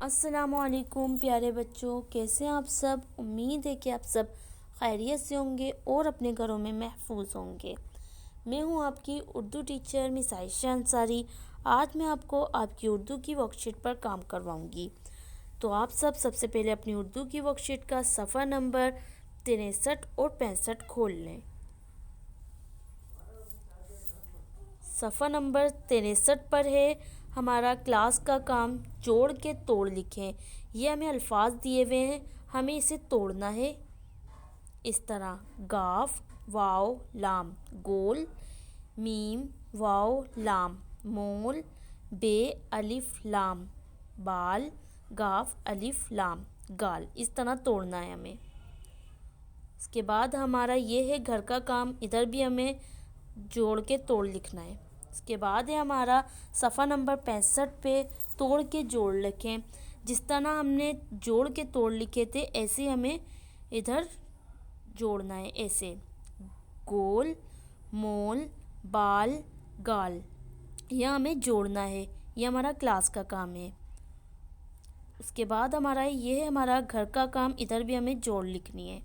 السلام علیکم پیارے بچوں، کیسے ہیں آپ سب؟ امید ہے کہ آپ سب خیریت سے ہوں گے اور اپنے گھروں میں محفوظ ہوں گے۔ میں ہوں آپ کی اردو ٹیچر مس عائشہ انصاری۔ آج میں آپ کو آپ کی اردو کی ورک شیٹ پر کام کرواؤں گی۔ تو آپ سب سے پہلے اپنی اردو کی ورک شیٹ کا صفحہ نمبر 63 اور 65 کھول لیں۔ صفحہ نمبر 63 پر ہے ہمارا کلاس کا کام جوڑ کے توڑ لکھیں۔ یہ ہمیں الفاظ دیے ہوئے ہیں، ہمیں اسے توڑنا ہے اس طرح: گاف واو لام گول، میم واو لام مول، بے الف لام بال، گاف الف لام گال۔ اس طرح توڑنا ہے ہمیں۔ اس کے بعد ہمارا یہ ہے گھر کا کام، ادھر بھی ہمیں جوڑ کے توڑ لکھنا ہے۔ اس کے بعد ہے ہمارا صفحہ نمبر 65 پہ توڑ کے جوڑ لکھیں۔ جس طرح ہم نے جوڑ کے توڑ لکھے تھے ایسے ہمیں ادھر جوڑنا ہے، ایسے: گول مول بال گال۔ یہ ہمیں جوڑنا ہے، یہ ہمارا کلاس کا کام ہے۔ اس کے بعد یہ ہے ہمارا گھر کا کام، ادھر بھی ہمیں جوڑ لکھنی ہے۔